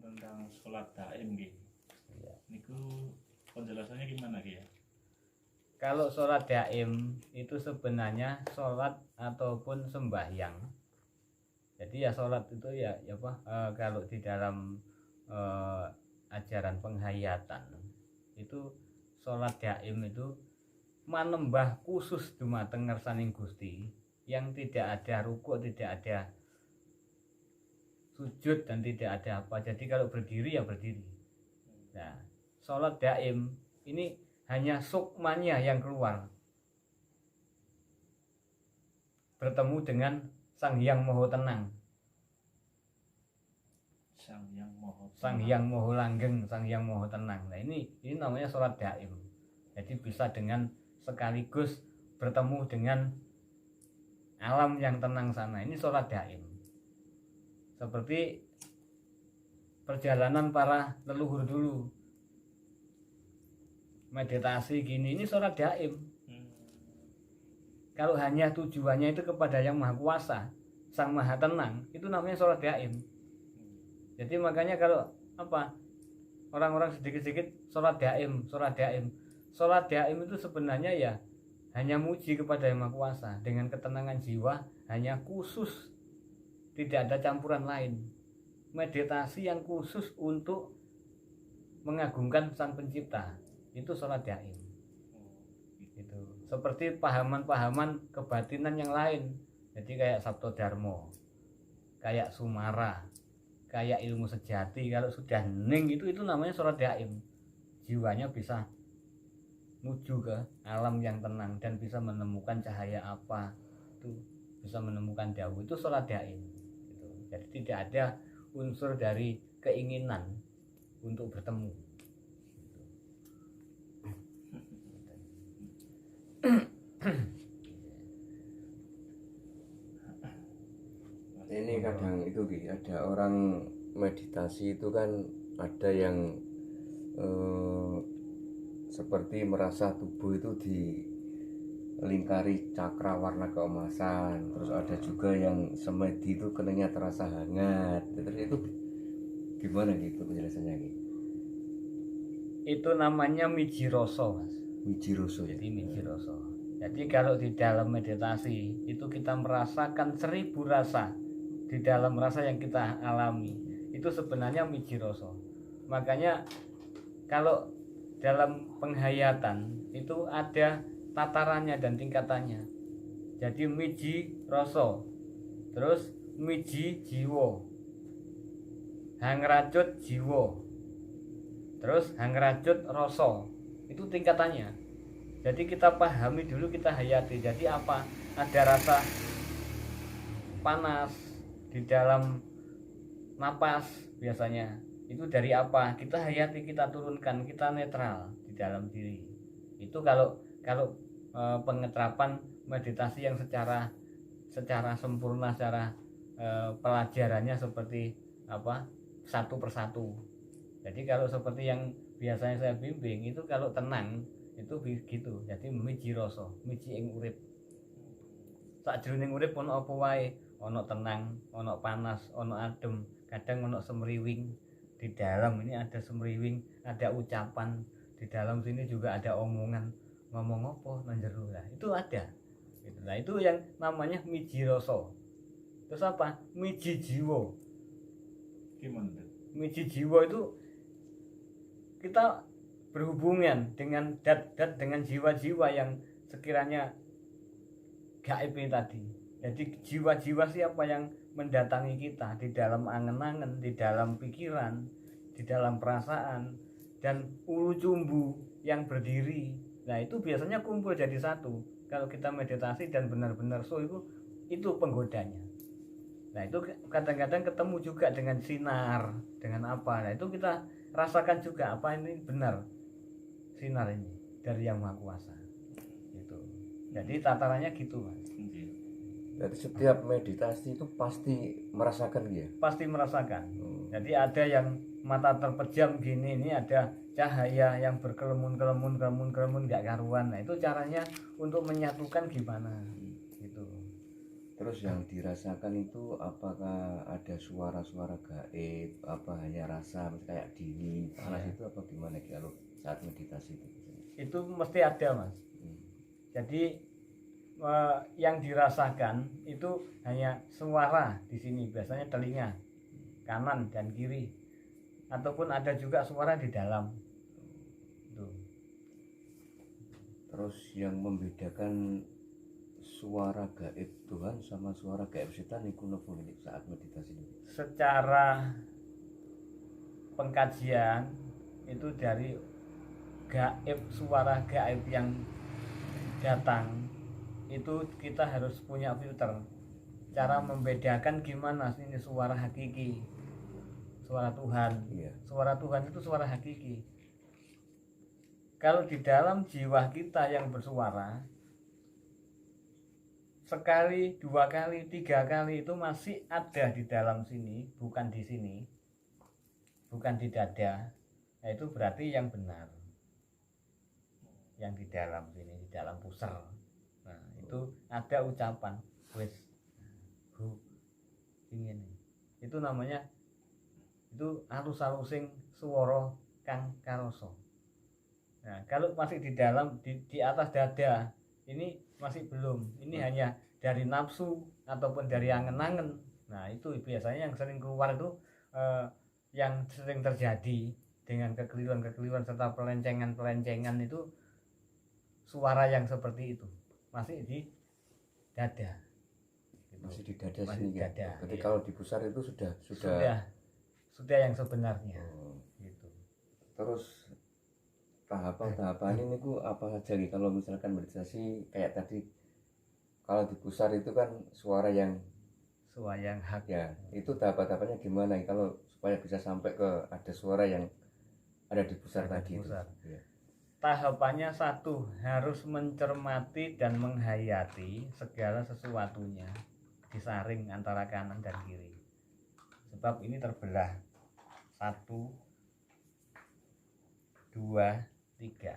tentang sholat daim gitu. Ya. Niku penjelasannya gimana Ki ya? Kalau sholat daim itu sebenarnya sholat ataupun sembahyang. Jadi ya sholat itu kalau di dalam ajaran penghayatan itu sholat daim itu manembah khusus dumateng ngersaning Gusti yang tidak ada rukuk, tidak ada sujud dan tidak ada apa. Jadi kalau berdiri ya berdiri. Nah, sholat daim ini hanya sukmanya yang keluar bertemu dengan Sang Hyang Moho Tenang, Sang Hyang Moho Langgeng, Sang Hyang Moho Tenang. Nah ini namanya sholat daim. Jadi bisa dengan sekaligus bertemu dengan alam yang tenang sana. Ini sholat daim. Seperti perjalanan para leluhur dulu, meditasi gini, ini sholat daim. Kalau hanya tujuannya itu kepada Yang Maha Kuasa, Sang Maha Tenang, itu namanya sholat daim. Jadi makanya kalau orang-orang sedikit-sedikit sholat daim. Sholat daim itu sebenarnya ya hanya muji kepada Yang Maha Kuasa dengan ketenangan jiwa, hanya khusus, tidak ada campuran lain. Meditasi yang khusus untuk mengagungkan Sang Pencipta, itu sholat daim. Itu seperti pahaman-pahaman kebatinan yang lain. Jadi kayak Sabto Dharma, kayak Sumara, kayak ilmu sejati. Kalau sudah hening itu namanya sholat daim. Jiwanya bisa menuju ke alam yang tenang dan bisa menemukan cahaya apa, itu bisa menemukan dawu, itu sholat daim. Gitu. Jadi tidak ada unsur dari keinginan untuk bertemu. Ini kadang itu ada orang meditasi itu kan ada yang seperti merasa tubuh itu dilingkari cakra warna keemasan. Terus ada juga yang semedi itu kenanya terasa hangat. Terus itu gimana gitu penjelasannya gitu? Itu namanya mijiroso, Mas. Mijiroso. Jadi mijiroso. Jadi kalau di dalam meditasi itu kita merasakan 1000 rasa di dalam rasa yang kita alami, itu sebenarnya mijiroso. Makanya kalau dalam penghayatan itu ada tatarannya dan tingkatannya. Jadi miji roso, terus miji jiwo, hangracut jiwo, terus hangracut roso. Itu tingkatannya. Jadi kita pahami dulu, kita hayati. Jadi apa? Ada rasa panas di dalam napas biasanya. Itu dari apa? Kita hayati, kita turunkan, kita netral di dalam diri. Itu kalau pengeterapan meditasi yang secara sempurna, secara pelajarannya seperti satu persatu. Jadi kalau seperti yang biasanya saya bimbing itu kalau tenang itu begitu. Jadi miji rasa, miji ing urip. Sakjroning urip ono apa wae, ono tenang, ono panas, ono adem, kadang ono semriwing. Di dalam ini ada semriwing, ada ucapan, di dalam sini juga ada omongan, ngomong apa nang jero. Nah, itu ada. Nah, itu yang namanya miji rasa. Terus apa? Miji jiwa. Gimana? Miji jiwa itu kita berhubungan dengan dat dengan jiwa-jiwa yang sekiranya gaib ini tadi. Jadi jiwa-jiwa siapa yang mendatangi kita di dalam angen-angen, di dalam pikiran, di dalam perasaan, dan ulu cumbu yang berdiri. Nah itu biasanya kumpul jadi satu. Kalau kita meditasi dan benar-benar itu penggodanya. Nah itu kadang-kadang ketemu juga dengan sinar, dengan apa. Nah itu kita rasakan juga apa ini benar sinar ini dari Yang Maha Kuasa. Gitu. Jadi tatarannya gitu, Mas. Jadi setiap meditasi itu pasti merasakan dia. Pasti merasakan. Jadi ada yang mata terpejam gini, ini ada cahaya yang berkelemun nggak karuan. Nah itu caranya untuk menyatukan gimana gitu. Terus yang dirasakan itu apakah ada suara-suara gaib, apa hanya rasa kayak dingin, panas itu apa gimana kalau saat meditasi itu? Itu mesti ada, Mas. Jadi yang dirasakan itu hanya suara di sini, biasanya telinga kanan dan kiri, ataupun ada juga suara di dalam. Tuh. Terus yang membedakan suara gaib Tuhan sama suara gaib setan itu nopo ini saat meditasi ini? Secara pengkajian itu dari gaib, suara gaib yang datang itu kita harus punya filter. Cara membedakan gimana sih ini suara hakiki, suara Tuhan. Iya. Suara Tuhan itu suara hakiki. Kalau di dalam jiwa kita yang bersuara, sekali, 2 kali, 3 kali itu masih ada di dalam sini, bukan di sini, bukan di dada. Nah, itu berarti yang benar, yang di dalam sini, di dalam pusar. Nah, itu ada ucapan wes hu ingin, itu namanya, itu alus-alusing swara kang karoso. Nah, kalau masih di dalam, di atas dada, ini masih belum, ini hanya dari nafsu ataupun dari angen-angen. Nah, itu biasanya yang sering keluar itu yang sering terjadi dengan kekeliruan-kekeliruan serta pelencengan-pelencengan itu suara yang seperti itu masih di dada gitu. Masih di dada Masih sini di ya. dada, Berarti iya. kalau di pusar itu sudah yang sebenarnya. Oh. Gitu. Terus tahapan-tahapan ini ku apa saja nih kalau misalkan meditasi kayak tadi, kalau di pusar itu kan suara yang hak. ya, itu tahapan-tahapannya gimana kalau supaya bisa sampai ke ada suara yang ada di pusar Ada tadi di pusar. itu. Ya. Tahapannya 1, harus mencermati dan menghayati segala sesuatunya, disaring antara kanan dan kiri, sebab ini terbelah 1, 2, 3.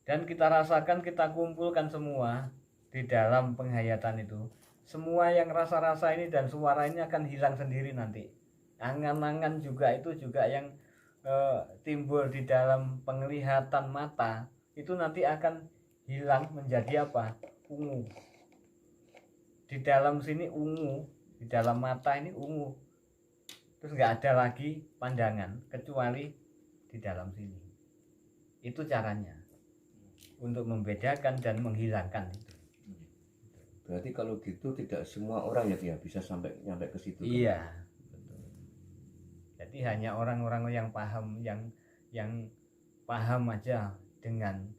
Dan kita rasakan, kita kumpulkan semua di dalam penghayatan itu. Semua yang rasa-rasa ini dan suara ini akan hilang sendiri nanti. Angan-angan juga itu juga yang timbul di dalam penglihatan mata itu nanti akan hilang menjadi apa? Ungu. Di dalam sini ungu, di dalam mata ini ungu. Terus nggak ada lagi pandangan kecuali di dalam sini. Itu caranya untuk membedakan dan menghilangkan itu. Berarti kalau gitu tidak semua orang ya bisa sampai nyampe ke situ. Iya, betul. Jadi hanya orang-orang yang paham, yang paham aja dengan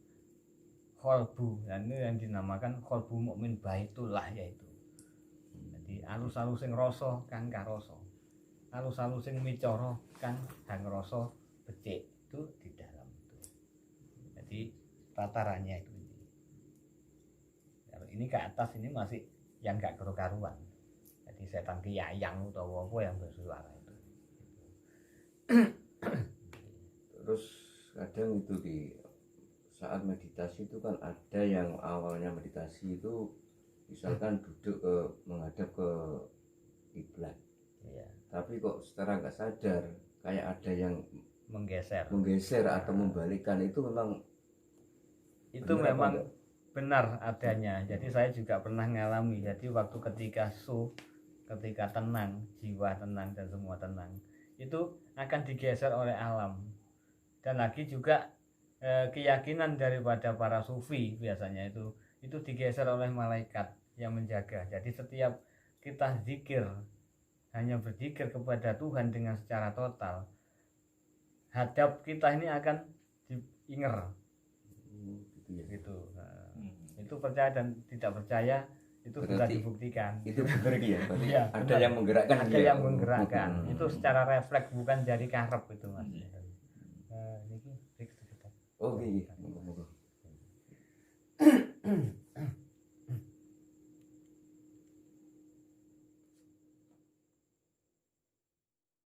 kholbu, dan itu yang dinamakan kholbu mukmin baitullah, yaitu. Jadi alus-alusing rasa kang karoso, alus-alusing micara kang hang rasa becik, itu di dalam itu. Jadi tatarannya itu. Kalau ini ke atas ini masih yang gak karu-karuan. Jadi setan kiyayang atau apa yang bersuara itu. Terus kadang itu di saat meditasi itu kan ada yang awalnya meditasi itu misalkan duduk menghadap ke kiblat. Iya. Tapi kok secara nggak sadar kayak ada yang menggeser atau membalikkan, itu memang itu benar memang apa benar adanya. Jadi saya juga pernah ngalami. Jadi waktu ketika ketika tenang, jiwa tenang dan semua tenang, itu akan digeser oleh alam. Dan lagi juga keyakinan daripada para sufi biasanya itu digeser oleh malaikat yang menjaga. Jadi setiap kita zikir, hanya berzikir kepada Tuhan dengan secara total, hadap kita ini akan diinger. gitu ya. Gitu. Nah, itu percaya dan tidak percaya itu Berarti bisa dibuktikan. Itu benar ya. Berarti Iya, ada benar. yang menggerakkan. Ada ya? yang menggerakkan. Itu secara refleks, bukan dari karep itu, Mas. Ini Oh iya. Monggo.